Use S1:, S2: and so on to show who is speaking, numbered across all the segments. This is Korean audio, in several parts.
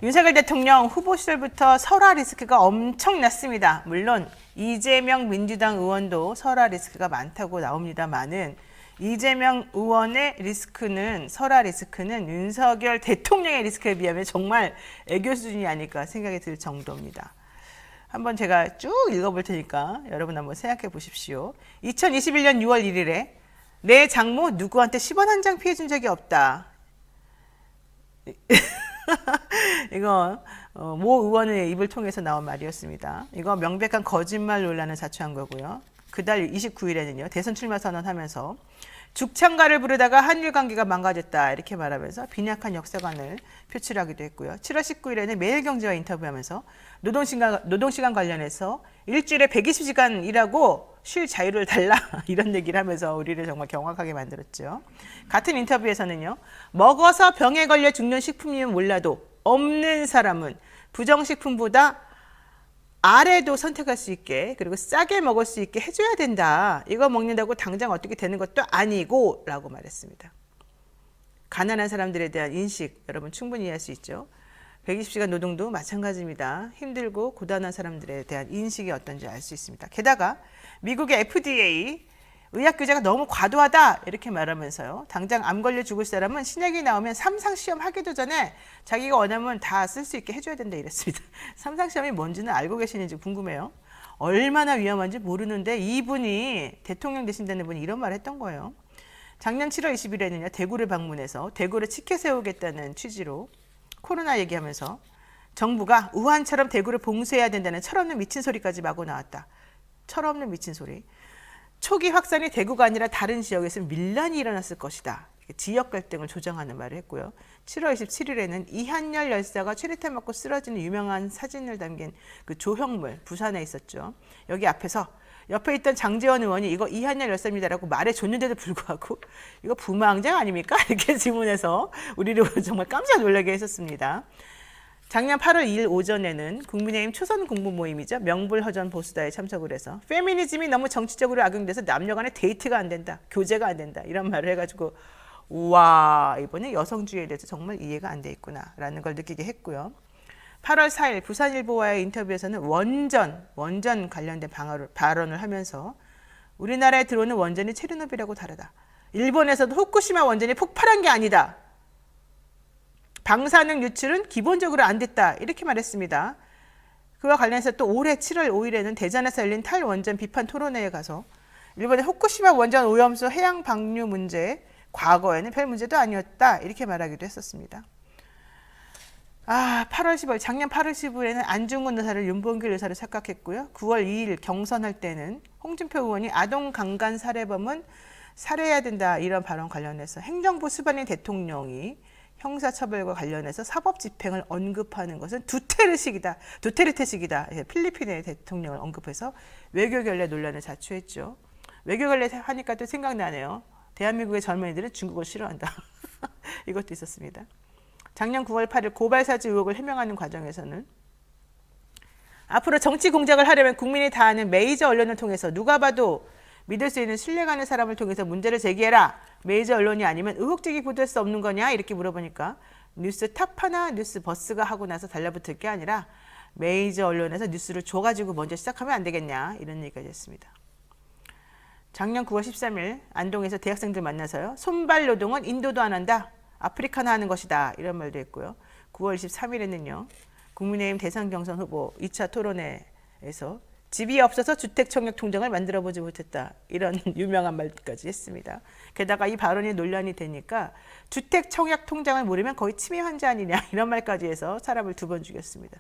S1: 윤석열 대통령 후보 시절부터 설화 리스크가 엄청났습니다. 물론 이재명 민주당 의원도 설화 리스크가 많다고 나옵니다만은 이재명 의원의 리스크는 설화 리스크는 윤석열 대통령의 리스크에 비하면 정말 애교 수준이 아닐까 생각이 들 정도입니다. 한번 제가 쭉 읽어볼 테니까 여러분 한번 생각해 보십시오. 2021년 6월 1일에 내 장모 누구한테 10원 한 장 피해준 적이 없다. 이거 모 의원의 입을 통해서 나온 말이었습니다. 이거 명백한 거짓말 논란을 자초한 거고요. 그달 29일에는요. 대선 출마 선언하면서 죽창가를 부르다가 한일 관계가 망가졌다 이렇게 말하면서 빈약한 역사관을 표출하기도 했고요. 7월 19일에는 매일경제와 인터뷰하면서 노동시간 관련해서 일주일에 120시간 일하고 쉴 자유를 달라 이런 얘기를 하면서 우리를 정말 경악하게 만들었죠. 같은 인터뷰에서는요. 먹어서 병에 걸려 죽는 식품이면 몰라도 없는 사람은 부정식품보다 아래도 선택할 수 있게 그리고 싸게 먹을 수 있게 해줘야 된다. 이거 먹는다고 당장 어떻게 되는 것도 아니고 라고 말했습니다. 가난한 사람들에 대한 인식 여러분 충분히 이해할 수 있죠. 120시간 노동도 마찬가지입니다. 힘들고 고단한 사람들에 대한 인식이 어떤지 알 수 있습니다. 게다가 미국의 FDA 의학규제가 너무 과도하다 이렇게 말하면서요. 당장 암 걸려 죽을 사람은 신약이 나오면 삼상시험 하기도 전에 자기가 원하면 다 쓸 수 있게 해줘야 된다 이랬습니다. 삼상시험이 뭔지는 알고 계시는지 궁금해요. 얼마나 위험한지 모르는데 이분이 대통령 되신다는 분이 이런 말을 했던 거예요. 작년 7월 20일에는요. 대구를 방문해서 대구를 치켜 세우겠다는 취지로 코로나 얘기하면서 정부가 우한처럼 대구를 봉쇄해야 된다는 철없는 미친 소리까지 마구 나왔다. 철없는 미친 소리. 초기 확산이 대구가 아니라 다른 지역에서 밀란이 일어났을 것이다. 지역 갈등을 조장하는 말을 했고요. 7월 27일에는 이한열 열사가 최루탄 맞고 쓰러지는 유명한 사진을 담긴 그 조형물 부산에 있었죠. 여기 앞에서 옆에 있던 장제원 의원이 이거 이한열 열사입니다라고 말해줬는데도 불구하고 이거 부마항쟁 아닙니까? 이렇게 질문해서 우리를 정말 깜짝 놀라게 했었습니다. 작년 8월 2일 오전에는 국민의힘 초선 공부 모임이죠. 명불허전 보수다에 참석을 해서 페미니즘이 너무 정치적으로 악용돼서 남녀 간의 데이트가 안 된다. 교제가 안 된다. 이런 말을 해가지고 우와 이번에 여성주의에 대해서 정말 이해가 안 돼 있구나 라는 걸 느끼게 했고요. 8월 4일 부산일보와의 인터뷰에서는 원전 관련된 발언을 하면서 우리나라에 들어오는 원전이 체르노빌하고 다르다. 일본에서도 후쿠시마 원전이 폭발한 게 아니다. 방사능 유출은 기본적으로 안 됐다. 이렇게 말했습니다. 그와 관련해서 또 올해 7월 5일에는 대전에서 열린 탈원전 비판 토론회에 가서 일본의 후쿠시마 원전 오염수 해양 방류 문제 과거에는 별 문제도 아니었다. 이렇게 말하기도 했었습니다. 8월 15일 작년 8월 15일에는 안중근 의사를 윤봉길 의사를 착각했고요. 9월 2일 경선할 때는 홍준표 의원이 아동 강간 살해범은 살해해야 된다. 이런 발언 관련해서 행정부 수반인 대통령이 형사처벌과 관련해서 사법 집행을 언급하는 것은 두테르테식이다. 필리핀의 대통령을 언급해서 외교 결례 논란을 자초했죠. 외교 결례 하니까 또 생각나네요. 대한민국의 젊은이들은 중국을 싫어한다. 이것도 있었습니다. 작년 9월 8일 고발사주 의혹을 해명하는 과정에서는 앞으로 정치 공작을 하려면 국민이 다 아는 메이저 언론을 통해서 누가 봐도 믿을 수 있는 신뢰가는 사람을 통해서 문제를 제기해라. 메이저 언론이 아니면 의혹제기 보도할 수 없는 거냐 이렇게 물어보니까 뉴스 탑하나 뉴스 버스가 하고 나서 달라붙을 게 아니라 메이저 언론에서 뉴스를 줘가지고 먼저 시작하면 안 되겠냐 이런 얘기가 됐습니다. 작년 9월 13일 안동에서 대학생들 만나서요. 손발 노동은 인도도 안 한다. 아프리카나 하는 것이다. 이런 말도 했고요. 9월 23일에는요. 국민의힘 대선 경선 후보 2차 토론회에서 집이 없어서 주택청약통장을 만들어보지 못했다. 이런 유명한 말까지 했습니다. 게다가 이 발언이 논란이 되니까 주택청약통장을 모르면 거의 치매 환자 아니냐 이런 말까지 해서 사람을 2번 죽였습니다.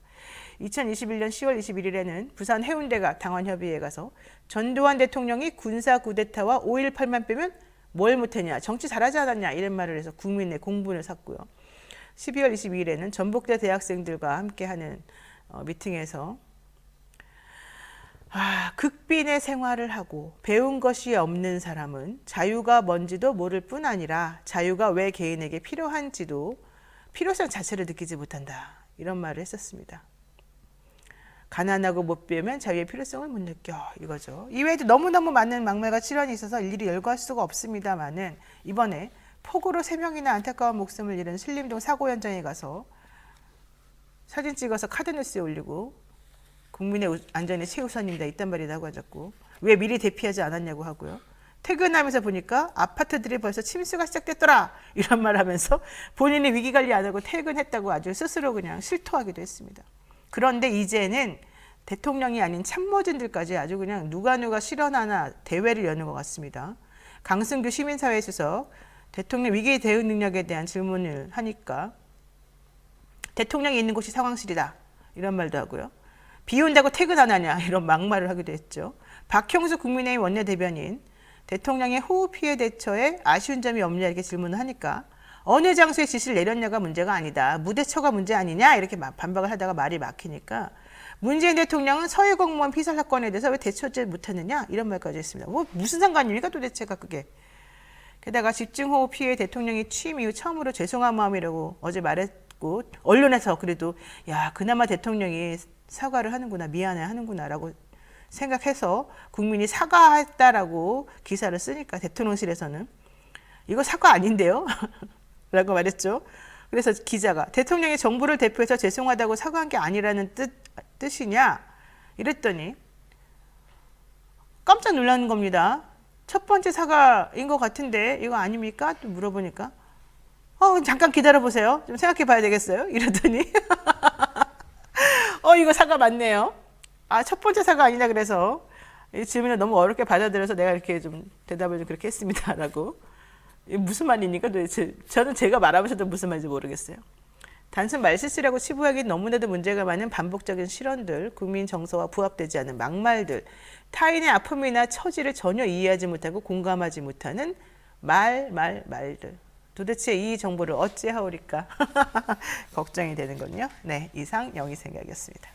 S1: 2021년 10월 21일에는 부산 해운대가 당원협의회에 가서 전두환 대통령이 군사 쿠데타와 5.18만 빼면 뭘 못했냐, 정치 잘하지 않았냐 이런 말을 해서 국민의 공분을 샀고요. 12월 22일에는 전북대 대학생들과 함께하는 미팅에서 극빈의 생활을 하고 배운 것이 없는 사람은 자유가 뭔지도 모를 뿐 아니라 자유가 왜 개인에게 필요한지도 필요성 자체를 느끼지 못한다. 이런 말을 했었습니다. 가난하고 못 배우면 자유의 필요성을 못 느껴 이거죠. 이외에도 너무너무 많은 막말과 질환이 있어서 일일이 열거할 수가 없습니다만은 이번에 폭우로 3명이나 안타까운 목숨을 잃은 신림동 사고 현장에 가서 사진 찍어서 카드뉴스에 올리고 국민의 안전이 최우선입니다. 이딴 말이다 하고 앉았고 왜 미리 대피하지 않았냐고 하고요. 퇴근하면서 보니까 아파트들이 벌써 침수가 시작됐더라 이런 말 하면서 본인이 위기관리 안 하고 퇴근했다고 아주 스스로 그냥 실토하기도 했습니다. 그런데 이제는 대통령이 아닌 참모진들까지 아주 그냥 누가 실현하나 대회를 여는 것 같습니다. 강승규 시민사회 수석 대통령 위기 대응 능력에 대한 질문을 하니까 대통령이 있는 곳이 상황실이다 이런 말도 하고요. 비 온다고 퇴근 안 하냐 이런 막말을 하기도 했죠. 박형수 국민의힘 원내대변인 대통령의 호우 피해 대처에 아쉬운 점이 없냐 이렇게 질문을 하니까 어느 장소에 지시를 내렸냐가 문제가 아니다. 무대처가 문제 아니냐 이렇게 반박을 하다가 말이 막히니까 문재인 대통령은 서해 공무원 피살 사건에 대해서 왜 대처하지 못했느냐 이런 말까지 했습니다. 뭐 무슨 상관입니까 도대체가 그게. 게다가 집중호우 피해 대통령이 취임 이후 처음으로 죄송한 마음이라고 어제 말했고 언론에서 그래도 야 그나마 대통령이 사과를 하는구나 미안해 하는구나라고 생각해서 국민이 사과했다라고 기사를 쓰니까 대통령실에서는 이거 사과 아닌데요? 라고 말했죠. 그래서 기자가 대통령이 정부를 대표해서 죄송하다고 사과한 게 아니라는 뜻이냐 이랬더니 깜짝 놀라는 겁니다. 첫 번째 사과인 것 같은데 이거 아닙니까? 또 물어보니까 잠깐 기다려보세요. 좀 생각해 봐야 되겠어요. 이러더니 이거 사과 맞네요. 첫 번째 사과 아니냐 그래서 이 질문을 너무 어렵게 받아들여서 내가 이렇게 좀 대답을 좀 그렇게 했습니다라고. 이게 무슨 말입니까 도대체? 저는 제가 말하면서도 무슨 말인지 모르겠어요. 단순 말실수라고 치부하기 너무나도 문제가 많은 반복적인 실언들, 국민 정서와 부합되지 않은 막말들, 타인의 아픔이나 처지를 전혀 이해하지 못하고 공감하지 못하는 말들. 도대체 이 정보를 어찌하오리까 걱정이 되는군요. 네, 이상 영희 생각이었습니다.